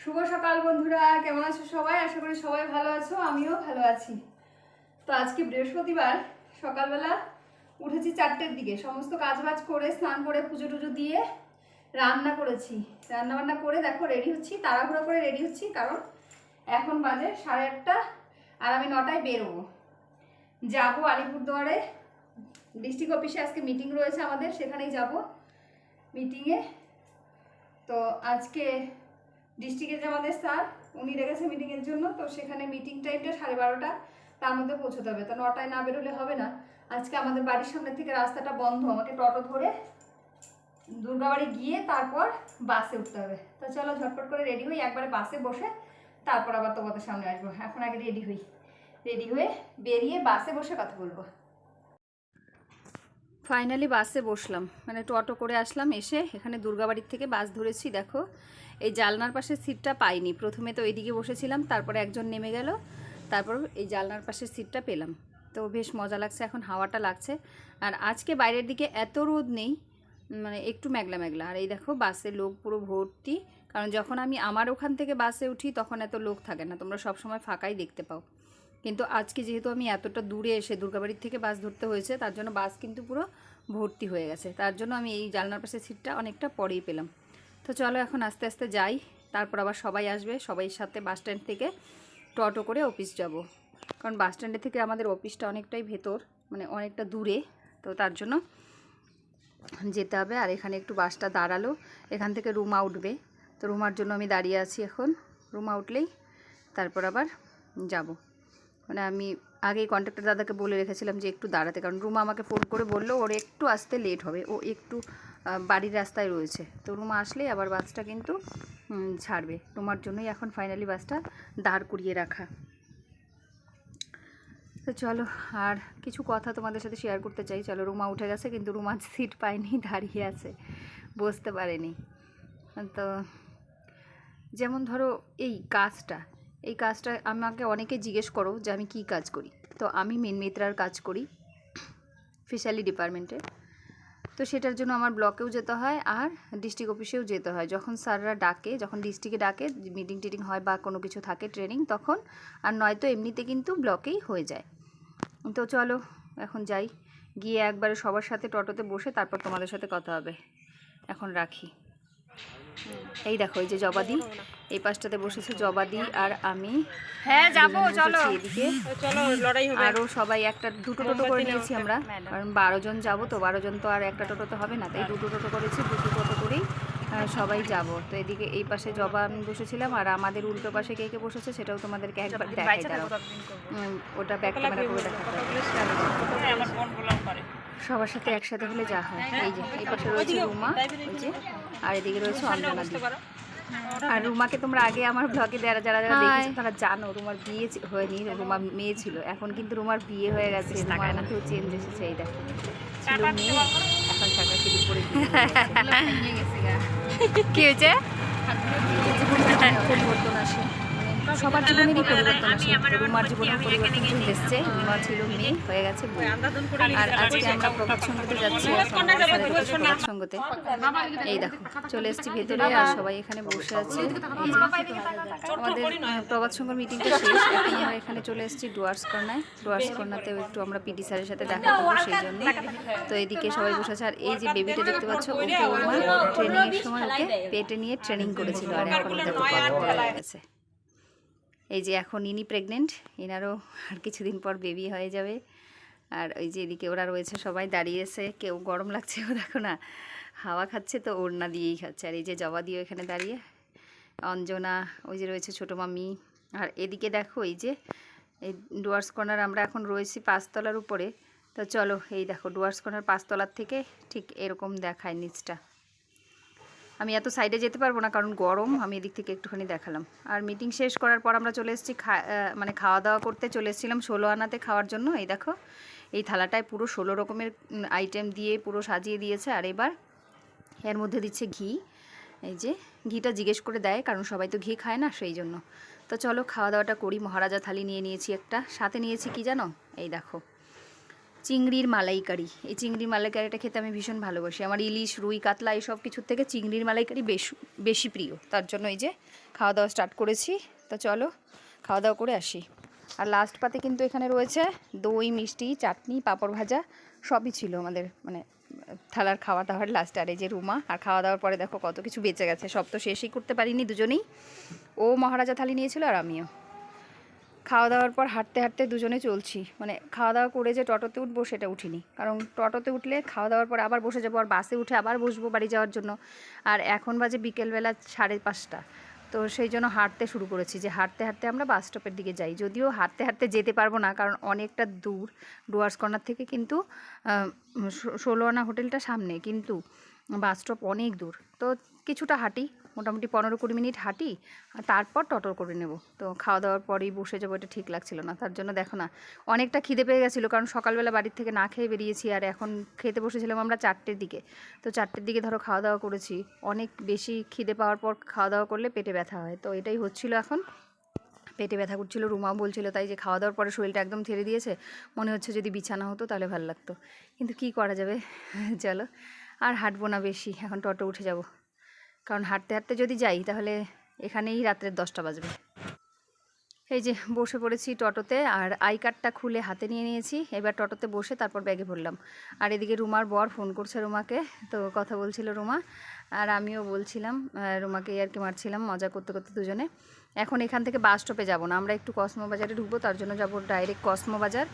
শুভ সকাল বন্ধুরা, কেমন আছো সবাই? আশা করি সবাই ভালো আছো, আমিও ভালো আছি। তো আজকে বৃহস্পতিবার, সকালবেলা উঠেছি 4টের দিকে, সমস্ত কাজবাজ করে স্নান করে পুজো টুজো দিয়ে রান্না করেছি। রান্না বান্না করে দেখো রেডি হচ্ছি, তাড়াহুড়ো করে রেডি হচ্ছি, কারণ এখন বাজে 8:30 আর আমি 9টায় বেরোবো। যাবো আলিপুরদুয়ারে, ডিস্ট্রিক্ট অফিসে আজকে মিটিং রয়েছে আমাদের, সেখানেই যাব মিটিংয়ে। তো আজকে ডিস্ট্রিক্টের যে আমাদের স্যার, উনি রেখেছে মিটিংয়ের জন্য, তো সেখানে মিটিং টাইমটা 12:30, তার মধ্যে পৌঁছতে হবে। তো 9টায় না বেরোলে হবে না। আজকে আমাদের বাড়ির সামনে থেকে রাস্তাটা বন্ধ, আমাকে টোটো ধরে দুর্গাবাড়ি গিয়ে তারপর বাসে উঠতে হবে। তো চলো ঝটপট করে রেডি হই, একবারে বাসে বসে তারপর আবার তোমাদের সামনে আসবো। এখন আগে রেডি হই, রেডি হয়ে বেরিয়ে বাসে বসে কথা বলবো। ফাইনালি বাসে বসলাম, মানে টোটো করে আসলাম। এসে এখানে দুর্গাবাড়ির থেকে বাস ধরেছি। দেখো এই জানলার পাশের সিটটা পাইনি, প্রথমে তো এইদিকে বসেছিলাম, তারপরে একজন নেমে গেল, তারপর এই জানলার পাশের সিটটা পেলাম। তো বেশ মজা লাগছে, এখন হাওয়াটা লাগছে। আর আজকে বাইরের দিকে এত রোদ নেই, মানে একটু মেঘলা মেঘলা। আর এই দেখো বাসে লোক পুরো ভর্তি, কারণ যখন আমি আমার ওখান থেকে বাসে উঠি তখন এত লোক থাকে না, তোমরা সবসময় ফাঁকাই দেখতে পাও। কিন্তু আজকে যেহেতু আমি এতটা দূরে এসে দুর্গাবাড়ির থেকে বাস ধরতে হয়েছে, তার জন্য বাস কিন্তু পুরো ভর্তি হয়ে গেছে। তার জন্য আমি এই জানলার পাশে সিটটা অনেকটা পরেই পেলাম। তো চলো এখন আস্তে আস্তে যাই, তারপর আবার সবাই আসবে, সবাইয়ের সাথে বাস স্ট্যান্ড থেকে টোটো করে অফিস যাব। কারণ বাস স্ট্যান্ডে থেকে আমাদের অফিসটা অনেকটাই ভেতর, মানে অনেকটা দূরে, তো তার জন্য যেতে হবে। আর এখানে একটু বাসটা দাঁড়ালো, এখান থেকে রুমা উঠবে, তো রুমার জন্য আমি দাঁড়িয়ে আছি এখন। রুমা উঠলেই তারপর আবার যাব। মানে আমি আগেই কন্ট্রাক্টর দাদাকে বলে রেখেছিলাম যে একটু দাঁড়াতে, কারণ রুমা আমাকে ফোন করে বললো ওর একটু আসতে লেট হবে, ও একটু বাড়ির রাস্তায় রয়েছে। তো রুমা আসলেই আবার বাসটা কিন্তু ছাড়বে। রুমার জন্যই এখন ফাইনালি বাসটা দাঁড় করিয়ে রাখা। তো চলো, আর কিছু কথা তোমাদের সাথে শেয়ার করতে চাই। চলো, রুমা উঠে গেছে, কিন্তু রুমা সিট পায়নি, দাঁড়িয়ে আছে, বসতে পারেনি। তো যেমন ধরো এই কাজটা আমাকে অনেকে জিজ্ঞেস করো যে আমি কি কাজ করি। তো আমি মিনমিত্রার কাজ করি ফিশারি ডিপার্টমেন্টে। তো সেটার জন্য আমার ব্লকেও যেতে হয় আর ডিস্ট্রিক্ট অফিসেও যেতে হয়। যখন স্যাররা ডাকে, যখন ডিস্ট্রিক্টে ডাকে, মিটিং টিটিং হয় বা কোনো কিছু থাকে ট্রেনিং, তখন। আর নয়তো এমনিতে কিন্তু ব্লকেই হয়ে যায়। তো চলো এখন যাই, গিয়ে একবারে সবার সাথে টোটোতে বসে তারপর তোমাদের সাথে কথা হবে। এখন রাখি। এই দেখো, এই যে জবাদি এই পাশটাতে বসেছে, জবাদি আর আমি। হ্যাঁ যাবো, চলো এদিকে। চলো লড়াই হবে। আরও সবাই একটা দুটো টোটো করে নিয়েছি আমরা, কারণ 12 জন যাবো, তো 12 জন তো আর একটা টোটোতে হবে না, তাই দুটো টোটো করেছি। দুটো টোটো করেই সবাই যাব। তো এদিকে এই পাশে জবা আমি বসেছিলাম, আর আমাদের উল্টো পাশে কে কে বসেছে সেটাও তোমাদেরকে একবার দেখাই দাও। ওটা ব্যাক ক্যামেরা করে দেখাতে হবে। সবার সাথে একসাথে হলে যা হয়। এই যে এই পাশে রয়েছে রুমা, ওই যে, আর এদিকে রয়েছে অঞ্জনা দি। আর রুমাকে তোমরা আগে আমার ব্লগে যারা যারা দেখেছো তারা জানো রুমার বিয়ে হয়নি, রুমা মেয়ে ছিল। এখন কিন্তু রুমার বিয়ে হয়ে গেছে, রুমার মধ্যেও চেঞ্জ এসেছে। এই দেখো, ছিল মেয়ে, এখন শাখা সিঁড়ি পরে কি হয়েছে, পরিবর্তন আসে, সবার জীবনেরই পরিবর্তন আসে। রুমার জীবনের পরিবর্তন চলে এসছে। রুমা ছিল মেয়ে, হয়ে গেছে বউ। আর আজকে আমরা প্রভাত সঙ্গতে যাচ্ছি, প্রভাত সঙ্গতে। এই দেখো চলে এসেছি ভেতরে, আর সবাই এখানে বসে আছে। আমাদের প্রভাত সঙ্গর মিটিংটা শেষ, এখন আমরা এখানে চলে এসেছি ডুয়ার্স কর্নায়। ডুয়ার্স কর্নাতেও একটু আমরা পিডি স্যারের সাথে দেখা করবো, সেই জন্য। তো এদিকে সবাই বসে আছে। আর এই যে বেবিটা দেখতে পাচ্ছ, ওকে ওর ট্রেনিংয়ের সময় ওকে পেটে নিয়ে ট্রেনিং করেছিল, আর এখন দেখো কত বড় হয়ে গেছে। এই যে এখন ইনি প্রেগনেন্ট, এনারও আর কিছুদিন পর বেবি হয়ে যাবে। আর ওই যে এদিকে ওরা রয়েছে সবাই দাঁড়িয়েছে, কেউ গরম লাগছে, ও দেখো না হাওয়া খাচ্ছে, তো ওড়না দিয়েই খাচ্ছে। আর এই যে জবা দিয়েও এখানে দাঁড়িয়ে, অঞ্জনা, ওই যে রয়েছে ছোটো মামি। আর এদিকে দেখো এই যে এই ডুয়ার্স কর্নার, আমরা এখন রয়েছি 5 তলার উপরে। তো চলো, এই দেখো ডুয়ার্স কর্নার 5 তলার থেকে ঠিক এরকম দেখায় নিচটা। আমি এত সাইডে যেতে পারবো না কারণ গরম, আমি এদিক থেকে একটুখানি দেখালাম। আর মিটিং শেষ করার পর আমরা চলে এসেছি মানে খাওয়া দাওয়া করতে চলে এসেছিলাম 16 আনাতে খাওয়ার জন্য। এই দেখো এই থালাটায় পুরো 16 রকমের আইটেম দিয়ে পুরো সাজিয়ে দিয়েছে। আর এবার এর মধ্যে দিচ্ছে ঘি। এই যে ঘিটা জিজ্ঞেস করে দেয়, কারণ সবাই তো ঘি খায় না, সেই জন্য। তো চলো খাওয়া দাওয়াটা করি। মহারাজা থালি নিয়ে নিয়েছি একটা, সাথে নিয়েছি কি জানো, এই দেখো চিংড়ির মালাইকারি। এই চিংড়ির মালাইকারিটা খেতে আমি ভীষণ ভালোবাসি। আমার ইলিশ, রুই, কাতলা এইসব কিছুর থেকে চিংড়ির মালাইকারি বেশি প্রিয়। তার জন্য এই যে খাওয়া দাওয়া স্টার্ট করেছি। তো চলো খাওয়া দাওয়া করে আসি। আর লাস্ট পাতে কিন্তু এখানে রয়েছে দই, মিষ্টি, চাটনি, পাঁপড় ভাজা সবই ছিল আমাদের মানে থালার খাওয়া দাওয়ার লাস্ট। আর এই যে রুমা, আর খাওয়া দাওয়ার পরে দেখো কত কিছু বেঁচে গেছে, সব তো শেষই করতে পারিনি দুজনেই। ও মহারাজা থালি নিয়েছিল আর আমিও। খাওয়া দাওয়ার পর হাঁটতে হাঁটতে দুজনে চলছি, মানে খাওয়া দাওয়া করে যে টোটোতে উঠবো সেটা উঠিনি, কারণ টোটোতে উঠলে খাওয়া দাওয়ার পর আবার বসে যাবো, আর বাসে উঠে আবার বসবো বাড়ি যাওয়ার জন্য। আর এখন বাজে বিকেলবেলা 5:30, তো সেই জন্য হাঁটতে শুরু করেছি, যে হাঁটতে হাঁটতে আমরা বাস স্টপের দিকে যাই। যদিও হাঁটতে হাঁটতে যেতে পারবো না, কারণ অনেকটা দূর। ডুয়ার্স কর্নার থেকে কিন্তু 16 আনা হোটেলটা সামনে, কিন্তু বাস স্টপ অনেক দূর। তো কিছুটা হাঁটি, মোটামুটি 15-20 মিনিট হাঁটি, আর তারপর টোটো করে নেব। তো খাওয়া দাওয়ার পরেই বসে যাবো, এটা ঠিক লাগছিল না। তার জন্য দেখো না, অনেকটা খিদে পেয়ে গেছিলো, কারণ সকালবেলা বাড়ির থেকে না খেয়ে বেরিয়েছি, আর এখন খেতে বসেছিলাম আমরা 4টের দিকে। তো 4টের দিকে ধরো খাওয়া দাওয়া করেছি। অনেক বেশি খিদে পাওয়ার পর খাওয়া দাওয়া করলে পেটে ব্যথা হয়, তো এটাই হচ্ছিল এখন। পেটে ব্যথা করছিল, রুমাও বলছিল তাই, যে খাওয়া দাওয়ার পরে শরীরটা একদম ছেড়ে দিয়েছে, মনে হচ্ছে যদি বিছানা হতো তাহলে ভালো লাগতো, কিন্তু কি করা যাবে। চলো আর হাঁটবো না বেশি, এখন টোটো উঠে যাব, কারণ হাঁটতে হাঁটতে যদি যাই তাহলে এখানেই রাত্রের 10টা বাজবে। এই যে বসে পড়েছি টোটোতে, আর আই কার্ডটা খুলে হাতে নিয়ে নিয়েছি। এবার টোটোতে বসে তারপর ব্যাগে ভরলাম। আর এদিকে রুমার বর ফোন করছে রুমাকে, তো কথা বলছিল রুমা, আর আমিও বলছিলাম রুমাকে, আর কি মারছিলাম মজা করতে করতে দুজনে। এখন এখান থেকে বাস স্টপে যাব না, আমরা একটু কসমো বাজারে ঢুকবো, তার জন্য যাব ডাইরেক্ট কসমো বাজার,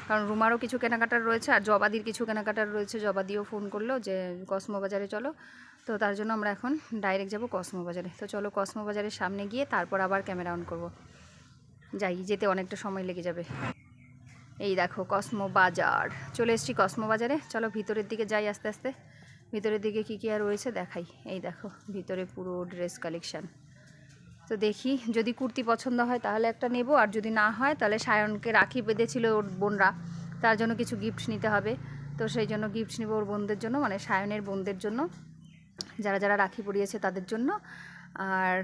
কারণ রুমারও কিছু কেনাকাটার রয়েছে, আর জবাদির কিছু কেনাকাটার রয়েছে। জবাদিও ফোন করলো যে কসমো বাজারে চলো, তো তার জন্য আমরা এখন ডাইরেক্ট যাব কসমো বাজারে। তো চলো কসমো বাজারের সামনে গিয়ে তারপর আবার ক্যামেরা অন করব। যাই, যেতে অনেকটা সময় লেগে যাবে। এই দেখো কসমো বাজার, চলে এসেছি কসমো বাজারে। চলো ভিতরের দিকে যাই আস্তে আস্তে, ভিতরের দিকে কী কী আর রয়েছে দেখাই। এই দেখো ভিতরে পুরো ড্রেস কালেকশান। তো দেখি, যদি কুর্তি পছন্দ হয় তাহলে একটা নেব, আর যদি না হয় তাহলে সায়নকে রাখি বেঁধেছিল ওর বোনরা, তার জন্য কিছু গিফট নিতে হবে। তো সেই জন্য গিফট নিব ওর বোনদের জন্য, মানে সায়নের বোনদের জন্য, যারা যারা রাখি পরিয়েছে তাদের জন্য। আর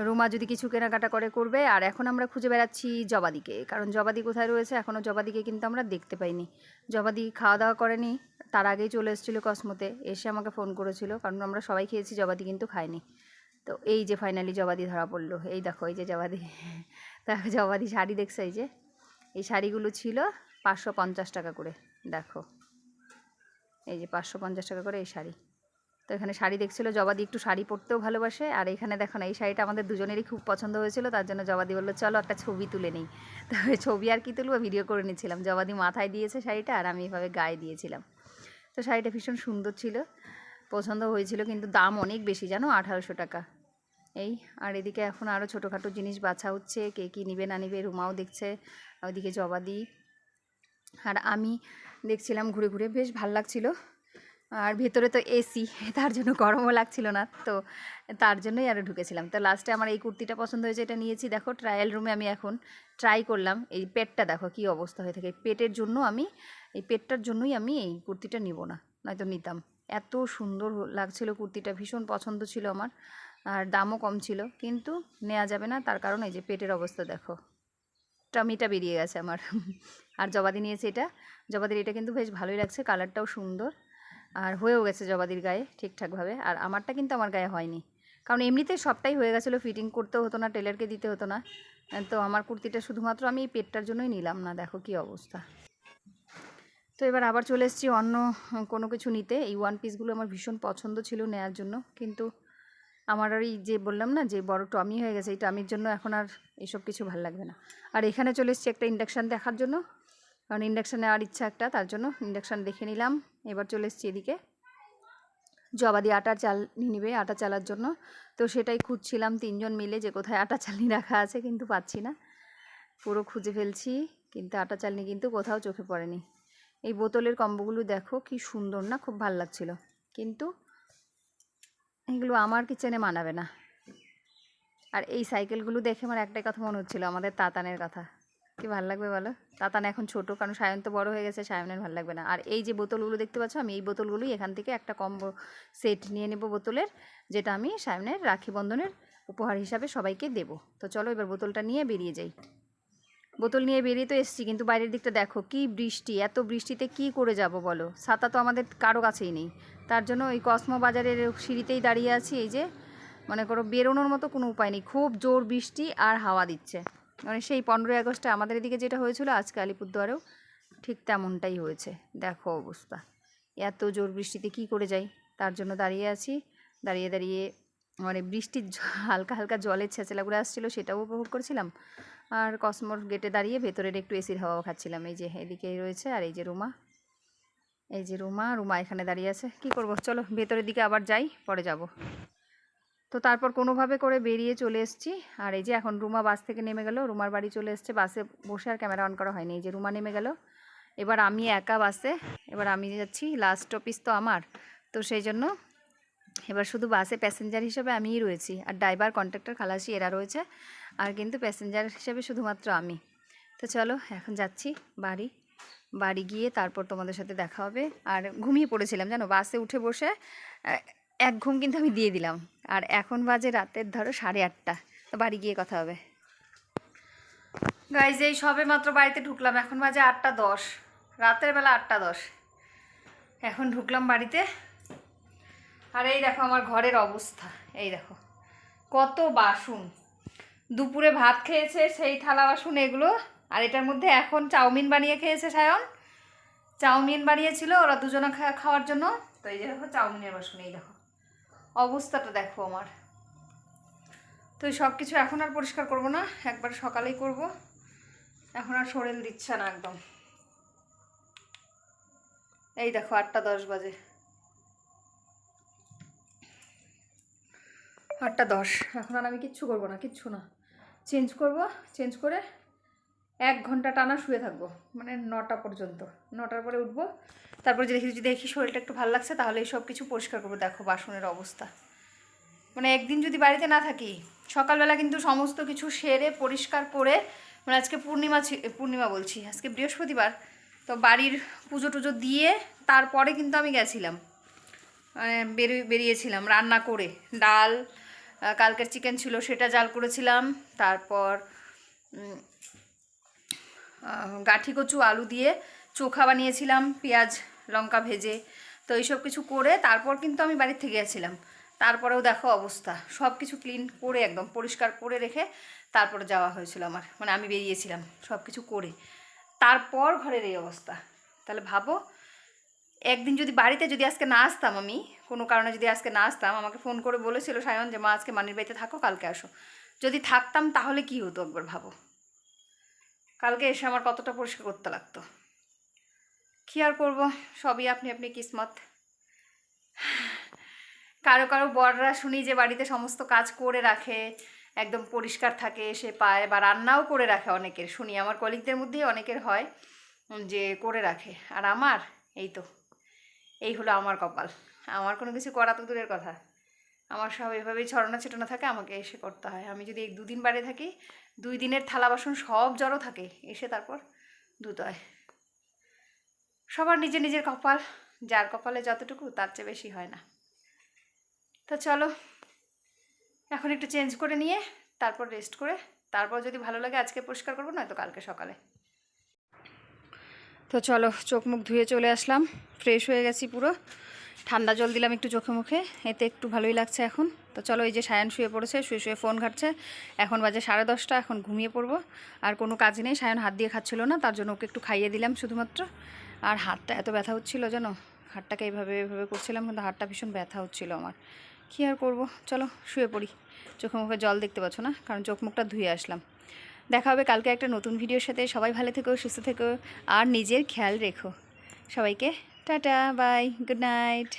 রুমা যদি কিছু কেনাকাটা করবে। আর এখন আমরা খুঁজে বেড়াচ্ছি জবাদিকে, কারণ জবাদি কোথায় রয়েছে, এখনও জবাদিকে কিন্তু আমরা দেখতে পাইনি। জবাদি খাওয়া দাওয়া করেনি, তার আগেই চলে এসেছিলো কসমোতে, এসে আমাকে ফোন করেছিল, কারণ আমরা সবাই খেয়েছি, জবাদি কিন্তু খায়নি। তো এই যে ফাইনালি জবাদি ধরা পড়লো। এই দেখো এই যে জবাদি, তা জবাদি শাড়ি দেখছো, এই যে এই শাড়িগুলো ছিল 550 টাকা করে, দেখো এই যে 550 টাকা করে এই শাড়ি। তো এখানে শাড়ি দেখছিলো, জবাদি একটু শাড়ি পরতেও ভালোবাসে, আর এখানে দেখো না এই শাড়িটা আমাদের দুজনেরই খুব পছন্দ হয়েছিল, তার জন্য জবাদি বললো চলো একটা ছবি তুলে নিই। তবে ছবি আর কি তুলবো, ভিডিও করে নিচ্ছিলাম। জবাদি মাথায় দিয়েছে শাড়িটা, আর আমি এভাবে গায়ে দিয়েছিলাম। তো শাড়িটা ভীষণ সুন্দর ছিল, পছন্দ হয়েছিল, কিন্তু দাম অনেক বেশি জানো, 1800 টাকা। এই আর এদিকে এখন আরও ছোটোখাটো জিনিস বাছা হচ্ছে, কে কী নিবে না নিবে, রুমাও দেখছে, ওইদিকে জবাদি আর আমি দেখছিলাম ঘুরে ঘুরে, বেশ ভাল লাগছিল। আর ভেতরে তো এসি, তার জন্য গরমও লাগছিল না, তো তার জন্যই আরও ঢুকেছিলাম। তো লাস্টে আমার এই কুর্তিটা পছন্দ হয়েছে, এটা নিয়েছি। দেখো ট্রায়াল রুমে আমি এখন ট্রাই করলাম। এই পেটটা দেখো কী অবস্থা হয়ে থাকে, পেটের জন্য আমি এই পেটটার জন্যই আমি এই কুর্তিটা নিব না, নয়তো নিতাম। এত সুন্দর লাগছিল কুর্তিটা, ভীষণ পছন্দ ছিল আমার, আর দামও কম ছিল, কিন্তু নেওয়া যাবে না, তার কারণ এই যে পেটের অবস্থা দেখো, টামিটা বেরিয়ে গেছে আমার। আর জবাদি নিয়েছে এটা, জবাদির এটা কিন্তু বেশ ভালোই লাগছে, কালারটাও সুন্দর, আর হয়েও গেছে জবাদির গায়ে ঠিকঠাকভাবে। আর আমারটা কিন্তু আমার গায়ে হয়নি, কারণ এমনিতে সবটাই হয়ে গেছিলো, ফিটিং করতেও হতো না, টেলারকে দিতে হতো না। তো আমার কুর্তিটা শুধুমাত্র আমি এই পেটটার জন্যই নিলাম না, দেখো কি অবস্থা। তো এবার আবার চলে এসেছি অন্য কোনো কিছু নিতে। এই ওয়ান পিসগুলো আমার ভীষণ পছন্দ ছিল নেওয়ার জন্য, কিন্তু আমার আর এই যে বললাম না যে বড় টমি হয়ে গেছে, এই টমির জন্য এখন আর এসব কিছু ভালো লাগবে না। আর এখানে চলে এসেছি একটা ইন্ডাকশান দেখার জন্য, কারণ ইন্ডাকশান নেওয়ার ইচ্ছা একটা, তার জন্য ইন্ডাকশান দেখে নিলাম। এবার চলে এসেছি এদিকে, জবাদি আটার চাল নিয়ে নেবে আটা চালার জন্য, তো সেটাই খুঁজছিলাম 3জন মিলে যে কোথায় আটা চালনি রাখা আছে, কিন্তু পাচ্ছি না, পুরো খুঁজে ফেলছি, কিন্তু আটা চালনি কিন্তু কোথাও চোখে পড়েনি। এই বোতলের কম্বোগুলো দেখো কি সুন্দর না, খুব ভালো লাগছিল, কিন্তু এগুলো আমার কিচেনে মানাবে না। আর এই সাইকেলগুলো দেখে আমার একটাই কথা মনে হচ্ছিলো, আমাদের তাতানের কথা, কি ভালো লাগবে বলো। তাতান এখন ছোটো, কারণ সায়ন তো বড় হয়ে গেছে, সায়নের ভালো লাগবে না। আর এই যে বোতলগুলো দেখতে পাচ্ছ, আমি এই বোতলগুলোই এখান থেকে একটা কম্বো সেট নিয়ে নেব বোতলের, যেটা আমি সায়নের রাখি বন্ধনের উপহার হিসাবে সবাইকে দেব। তো চলো এবার বোতলটা নিয়ে বেরিয়ে যাই। বোতল নিয়ে বেরিয়ে তো এসেছি, কিন্তু বাইরের দিকটা দেখো কি বৃষ্টি, এত বৃষ্টিতে কি করে যাব বলো। ছাতা তো আমাদের কারো কাছেই নেই, তার জন্য ওই কসমো বাজারের সিঁড়িতেই দাঁড়িয়ে আছি। এই যে মনে করো বেরোনোর মতো কোনো উপায় নেই, খুব জোর বৃষ্টি আর হাওয়া দিচ্ছে। মানে সেই 15ই আগস্টে আমাদের এদিকে যেটা হয়েছিল আজকে আলিপুরদুয়ারেও ঠিক তেমনটাই হয়েছে। দেখো অবস্থা, এত জোর বৃষ্টিতে কি করে যাই, তার জন্য দাঁড়িয়ে আছি। দাঁড়িয়ে দাঁড়িয়ে মানে বৃষ্টির হালকা হালকা জলের ছেঁচেলাগুলো আসছিলো, সেটাও উপভোগ করছিলাম। আর কসমোর গেটে দাঁড়িয়ে ভেতরের একটু এসির হাওয়াও খাচ্ছিলাম। এই যে এদিকেই রয়েছে, আর এই যে রুমা, এই যে রুমা এখানে দাঁড়িয়ে আছে। কি করব, চলো ভেতরের দিকে আবার যাই, পরে যাব। তো তারপর কোনোভাবে করে বেরিয়ে চলে এসেছি। আর এই যে এখন রুমা বাস থেকে নেমে গেল, রুমার বাড়ি চলে এসছে। বাসে বসে আর ক্যামেরা অন করা হয়নি। এই যে রুমা নেমে গেল, এবার আমি একা বাসে, এবার আমি যাচ্ছি। লাস্ট অফিস তো আমার, তো সেই জন্য এবার শুধু বাসে প্যাসেঞ্জার হিসেবে আমিই রয়েছি, আর ড্রাইভার কন্ট্রাক্টর খালাসি এরা রয়েছে, আর কিন্তু প্যাসেঞ্জার হিসেবে শুধুমাত্র আমি। তো চলো এখন যাচ্ছি বাড়ি গিয়ে তারপর তোমাদের সাথে দেখা হবে। আর ঘুমিয়ে পড়েছিলাম জানো, বাসে উঠে বসে এক ঘুম কিন্তু আমি দিয়ে দিলাম। আর এখন বাজে রাতের ধরো 8:30। তো বাড়ি গিয়ে কথা হবে। গাইজ এই সবে মাত্র বাড়িতে ঢুকলাম, এখন বাজে 8:10, রাতের বেলা 8:10। এখন ঢুকলাম বাড়িতে, আর এই দেখো আমার ঘরের অবস্থা। এই দেখো কত বাসন, দুপুরে ভাত খেয়েছে সেই থালা বাসন এগুলো। আর এটার মধ্যে এখন চাউমিন বানিয়ে খেয়েছে সায়ন, চাউমিন বানিয়েছিল ওরা দুজনে খাওয়ার জন্য। তো এই যে দেখো চাউমিনের বাসন, এই দেখো অবস্থাটা দেখো আমার। তো এই সব কিছু এখন আর পরিষ্কার করব না, একবার সকালেই করব। এখন আর শরীর দিচ্ছে না একদম। এই দেখো 8:10 বাজে, 8:10। এখন আর আমি কিচ্ছু করবো না, কিচ্ছু না। চেঞ্জ করব, চেঞ্জ করে 1 ঘন্টা টানা শুয়ে থাকবো, মানে 9টা পর্যন্ত। 9টার পরে উঠবো, তারপরে যদি দেখি শরীরটা একটু ভালো লাগছে তাহলে এই সব কিছু পরিষ্কার করবো। দেখো বাসনের অবস্থা, মানে একদিন যদি বাড়িতে না থাকি সকালবেলা কিন্তু সমস্ত কিছু সেরে পরিষ্কার করে, মানে আজকে পূর্ণিমা বলছি, আজকে বৃহস্পতিবার, তো বাড়ির পুজো টুজো দিয়ে তারপরে কিন্তু আমি গেছিলাম, মানে বেরিয়েছিলাম রান্না করে। ডাল, কালকের চিকেন ছিল সেটা জাল করেছিলাম, তারপর গাঠি কচু আলু দিয়ে চোখা বানিয়েছিলাম পেঁয়াজ লঙ্কা ভেজে। তো এইসব কিছু করে তারপর কিন্তু আমি বাড়ির থেকে গেছিলাম। তারপরেও দেখো অবস্থা, সব কিছু ক্লিন করে একদম পরিষ্কার করে রেখে তারপরে যাওয়া হয়েছিল আমার, মানে আমি বেরিয়েছিলাম সব কিছু করে, তারপর ঘরের এই অবস্থা। তাহলে ভাবো একদিন যদি বাড়িতে যদি আজকে না আসতাম, আমি কোনো কারণে যদি আজকে না আসতাম, আমাকে ফোন করে বলেছিল সায়ন যে মা আজকে মানির বাড়িতে থাকো, কালকে আসো। যদি থাকতাম তাহলে কি হতো একবার ভাবো, কালকে এসে আমার কতটা পরিষ্কার করতে লাগতো। কী আর করবো, সবই আপনি আপনি কিসমত। কারো কারো বড়রা শুনি যে বাড়িতে সমস্ত কাজ করে রাখে, একদম পরিষ্কার থাকে, সে পায়, বা রান্নাও করে রাখে অনেকের, শুনি আমার কলিগদের মধ্যেই অনেকের হয় যে করে রাখে। আর আমার এই হলো আমার কপাল, আমার কোনো কিছু করা তো দূরের কথা, আমার সব এভাবেই ছড়ানো ছিটানো থাকে, আমাকে এসে করতে হয়। আমি যদি 1-2 দিন বাইরে থাকি, 2 দিনের থালা বাসন সব জড়ো থাকে, এসে তারপর ধুতে হয়। সবার নিজের নিজের কপাল, যার কপালে যতটুকু তার চেয়ে বেশি হয় না। তো চলো এখন একটু চেঞ্জ করে নিয়ে তারপর রেস্ট করে, তারপর যদি ভালো লাগে আজকে পরিষ্কার করবো, নয়তো কালকে সকালে। তো চলো চোখ মুখ ধুয়ে চলে আসলাম, ফ্রেশ হয়ে গেছি পুরো, ঠান্ডা জল দিলাম একটু চোখে মুখে, এতে একটু ভালোই লাগছে এখন। তো চলো এই যে সায়ান শুয়ে পড়েছে, শুয়ে শুয়ে ফোন ঘাটছে। এখন বাজে 10:30, এখন ঘুমিয়ে পড়বো। আর কোনো কাজ নেই, সায়ান হাত দিয়ে খাচ্ছিল না, তার জন্য ওকে একটু খাইয়ে দিলাম শুধুমাত্র। আর হাতটা এত ব্যথা হচ্ছিলো জানো, হাতটাকে এইভাবে করছিলাম, কিন্তু হাতটা ভীষণ ব্যথা হচ্ছিলো আমার। কী আর করবো, চলো শুয়ে পড়ি। চোখে মুখে জল দেখতে পাচ্ছ না, কারণ চোখ মুখটা ধুয়ে আসলাম। দেখা হবে কালকে একটা নতুন ভিডিওর সাথে। সবাই ভালো থেকো, সুস্থ থেকো, আর নিজের খেয়াল রেখো। সবাইকে টাটা, বাই, গুড নাইট।